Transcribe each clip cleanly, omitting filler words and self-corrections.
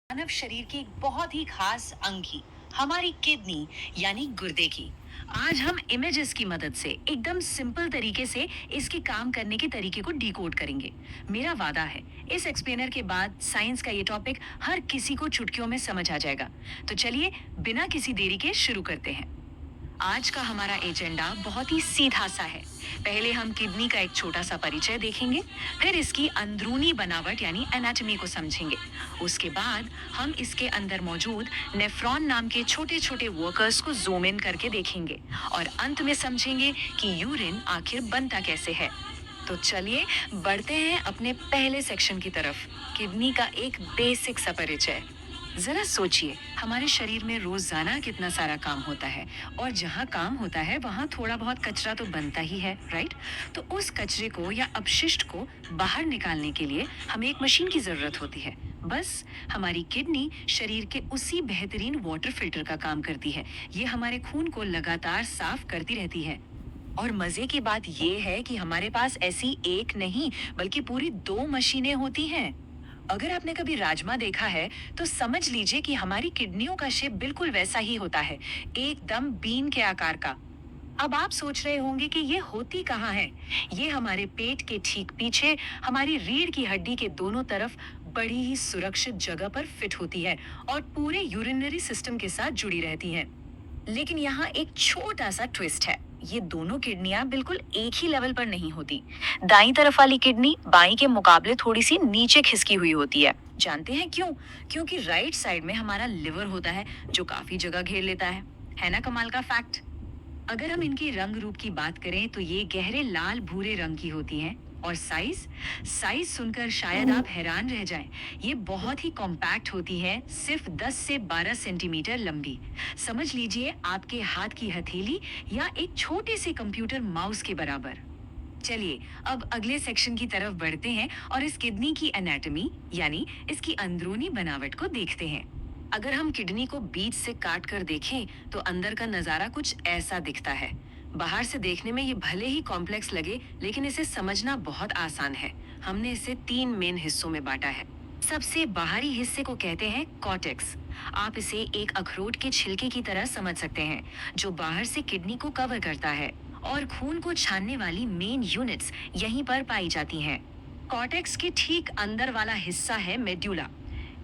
मानव शरीर की एक बहुत ही खास अंग की, हमारी किडनी यानी गुर्दे की। आज हम इमेजेस की मदद से एकदम सिंपल तरीके से इसके काम करने के तरीके को डिकोड करेंगे। मेरा वादा है, इस एक्सप्लेनर के बाद साइंस का ये टॉपिक हर किसी को चुटकियों में समझ आ जाएगा। तो चलिए, बिना किसी देरी के शुरू करते हैं। आज का हमारा एजेंडा बहुत ही सीधा सा है। पहले हम किडनी का एक छोटा सा परिचय देखेंगे, फिर इसकी अंदरूनी बनावट यानी एनाटॉमी को समझेंगे। उसके बाद हम इसके अंदर मौजूद नेफ्रॉन नाम के छोटे छोटे वर्कर्स को जूम इन करके देखेंगे, और अंत में समझेंगे कि यूरिन आखिर बनता कैसे है। तो चलिए, बढ़ते हैं अपने पहले सेक्शन की तरफ, किडनी का एक बेसिक सा परिचय। जरा सोचिए, हमारे शरीर में रोजाना कितना सारा काम होता है, और जहाँ काम होता है वहाँ थोड़ा बहुत कचरा तो बनता ही है, राइट? तो उस कचरे को या अपशिष्ट को बाहर निकालने के लिए हमें एक मशीन की जरूरत होती है। बस, हमारी किडनी शरीर के उसी बेहतरीन वाटर फिल्टर का काम करती है। ये हमारे खून को लगातार साफ करती रहती है। और मजे की बात यह है कि हमारे पास ऐसी एक नहीं, बल्कि पूरी दो मशीनें होती हैं। अगर आपने कभी राजमा देखा है, तो समझ लीजिए कि हमारी किडनियों का शेप बिल्कुल वैसा ही होता है, एकदम बीन के आकार का। अब आप सोच रहे होंगे कि ये होती कहाँ है। ये हमारे पेट के ठीक पीछे, हमारी रीढ़ की हड्डी के दोनों तरफ बड़ी ही सुरक्षित जगह पर फिट होती है, और पूरे यूरिनरी सिस्टम के साथ जुड़ी रहती हैं। लेकिन यहाँ एक छोटा सा ट्विस्ट है। ये दोनों किडनियां बिल्कुल एक ही लेवल पर नहीं होती। दाईं तरफ वाली किडनी बाईं के मुकाबले थोड़ी सी नीचे खिसकी हुई होती है। जानते हैं क्यों? क्योंकि राइट साइड में हमारा लिवर होता है, जो काफी जगह घेर लेता है ना कमाल का फैक्ट? अगर हम इनकी रंग रूप की बात करें, तो ये गहरे लाल भूरे रंग की होती हैं। और साइज साइज सुनकर शायद आप हैरान रह जाएं। ये बहुत ही कॉम्पैक्ट होती है, सिर्फ 10 से 12 सेंटीमीटर लंबी। समझ लीजिए आपके हाथ की हथेली या एक छोटे से कंप्यूटर माउस के बराबर। चलिए, अब अगले सेक्शन की तरफ बढ़ते हैं और इस किडनी की एनाटॉमी यानी इसकी अंदरूनी बनावट को देखते हैं। अगर हम किडनी को बीच से काट कर देखें, तो अंदर का नजारा कुछ ऐसा दिखता है। बाहर से देखने में ये भले ही कॉम्प्लेक्स लगे, लेकिन इसे समझना बहुत आसान है। हमने इसे 3 मेन हिस्सों में बांटा है। सबसे बाहरी हिस्से को कहते हैं कॉर्टेक्स। आप इसे एक अखरोट के छिलके की तरह समझ सकते हैं, जो बाहर से किडनी को कवर करता है। और खून को छानने वाली मेन यूनिट्स यहीं पर पाई जाती हैं। कॉर्टेक्स के ठीक अंदर वाला हिस्सा है मेड्यूला।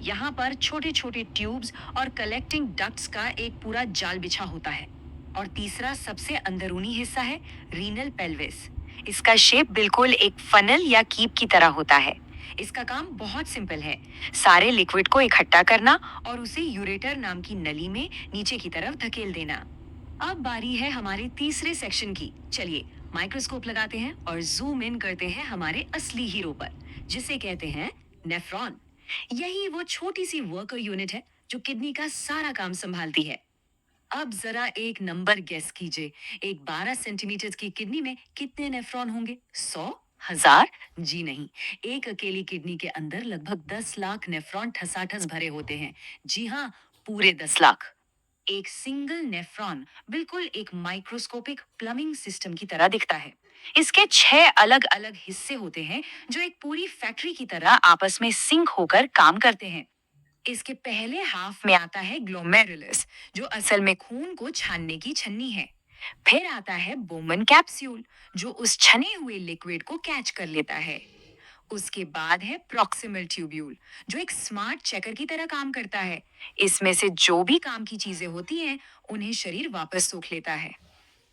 यहाँ पर छोटे छोटे ट्यूब्स और कलेक्टिंग डक्ट्स का एक पूरा जाल बिछा होता है। और तीसरा सबसे अंदरूनी हिस्सा है रीनल पेल्विस। इसका शेप बिल्कुल एक फनल या कीप की तरह होता है। इसका काम बहुत सिंपल है, सारे लिक्विड को इकट्ठा करना और उसे यूरेटर नाम की नली में नीचे की तरफ धकेल देना। अब बारी है हमारे तीसरे सेक्शन की। चलिए, माइक्रोस्कोप लगाते हैं और जूम इन करते हैं हमारे असली हीरो पर, जिसे कहते हैं नेफ्रॉन। यही वो छोटी सी वर्कर यूनिट है जो किडनी का सारा काम संभालती है। अब जरा एक नंबर गेस कीजिए, एक 12 सेंटीमीटर की किडनी में कितने नेफ्रॉन होंगे? 100? 1000? जी नहीं, एक अकेली किडनी के अंदर लगभग 10 लाख नेफ्रॉन ठसाठस भरे होते हैं। जी हाँ, पूरे 10 लाख। एक सिंगल नेफ्रॉन बिल्कुल एक माइक्रोस्कोपिक प्लमिंग सिस्टम की तरह दिखता है। इसके 6 अलग अलग हिस्से होते हैं, जो एक पूरी फैक्ट्री की तरह आपस में सिंक होकर काम करते हैं। इसके पहले हाफ में आता है ग्लोमेरुलस, जो असल में खून को छानने की छन्नी है। फिर आता है बोमन कैप्सूल, जो उस छने हुए लिक्विड को कैच कर लेता है। उसके बाद है प्रॉक्सिमल ट्यूब्यूल, जो एक स्मार्ट चेकर की तरह काम करता है। इसमें से जो भी काम की चीजें होती हैं, उन्हें शरीर वापस सोख लेता है।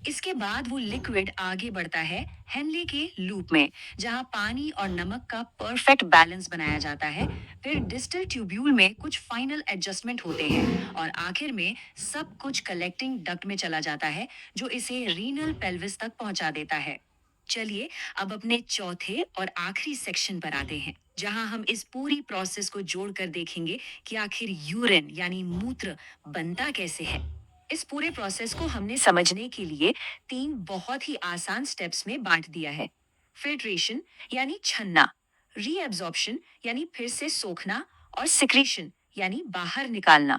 इसके बाद वो लिक्विड आगे बढ़ता है हेनले के लूप में, जहां पानी और नमक का परफेक्ट बैलेंस बनाया जाता है। फिर डिस्टल ट्यूब्यूल में कुछ फाइनल एडजस्टमेंट होते हैं, और आखिर में सब कुछ कलेक्टिंग डक्ट में चला जाता है, जो इसे रीनल पेल्विस तक पहुंचा देता है। चलिए, अब अपने चौथे और आखिरी सेक्शन पर आते हैं, जहां हम इस पूरी प्रोसेस को जोड़कर देखेंगे कि आखिर यूरिन यानी मूत्र बनता कैसे है। इस पूरे प्रोसेस को हमने समझने के लिए 3 बहुत ही आसान स्टेप्स में बांट दिया है। फिल्ट्रेशन यानी छन्ना, रीएब्जॉर्प्शन यानी फिर से सोखना, और सिक्रीशन यानी बाहर निकालना।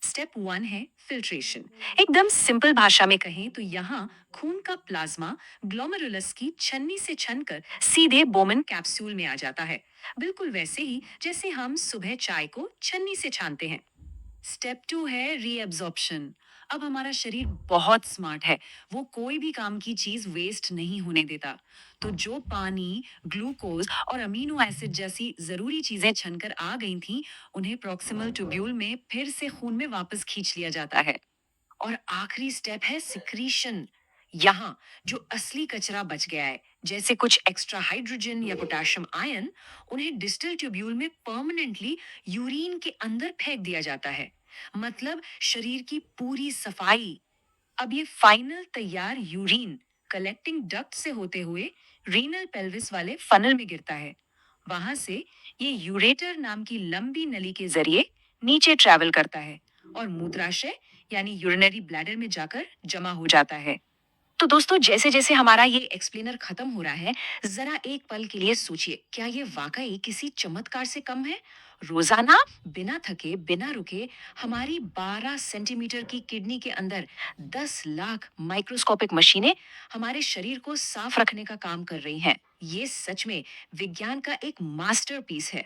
स्टेप वन है फिल्ट्रेशन। एकदम सिंपल भाषा में कहें तो यहाँ खून का प्लाज्मा ग्लोमेरुलस की छन्नी से छनकर सीधे बोमन कैप्सूल में आ जाता है, बिल्कुल वैसे ही जैसे हम सुबह चाय को छन्नी से छानते हैं। स्टेप टू है रीअब्जॉर्प्शन। अब हमारा शरीर बहुत स्मार्ट है, वो कोई भी काम की चीज वेस्ट नहीं होने देता। तो जो पानी, ग्लूकोज और अमीनो एसिड जैसी जरूरी चीजें छनकर आ गई थीं, उन्हें प्रॉक्सिमल ट्यूब्यूल में फिर से खून में वापस खींच लिया जाता है। और आखिरी स्टेप है सिक्रीशन। यहाँ जो असली कचरा बच गया है, जैसे कुछ एक्स्ट्रा हाइड्रोजन या पोटेशियम आयन, उन्हें डिस्टल ट्यूब्यूल में परमानेंटली यूरिन के अंदर फेंक दिया जाता है। मतलब शरीर की पूरी सफाई। अब ये फाइनल तैयार यूरिन कलेक्टिंग डक्ट से होते हुए रीनल पेल्विस वाले फनल में गिरता है। वहां से ये यूरेटर नाम की लंबी नली के जरिए नीचे ट्रैवल करता है और मूत्राशय यानी यूरिनरी ब्लैडर में जाकर जमा हो जाता है। तो दोस्तों, जैसे जैसे हमारा ये एक्सप्लेनर खत्म हो रहा है, जरा एक पल के लिए सोचिए, क्या ये वाकई किसी चमत्कार से कम है? रोजाना बिना थके बिना रुके हमारी 12 सेंटीमीटर की किडनी के अंदर 10 लाख माइक्रोस्कोपिक मशीनें हमारे शरीर को साफ रखने का काम कर रही हैं। ये सच में विज्ञान का एक मास्टरपीस है।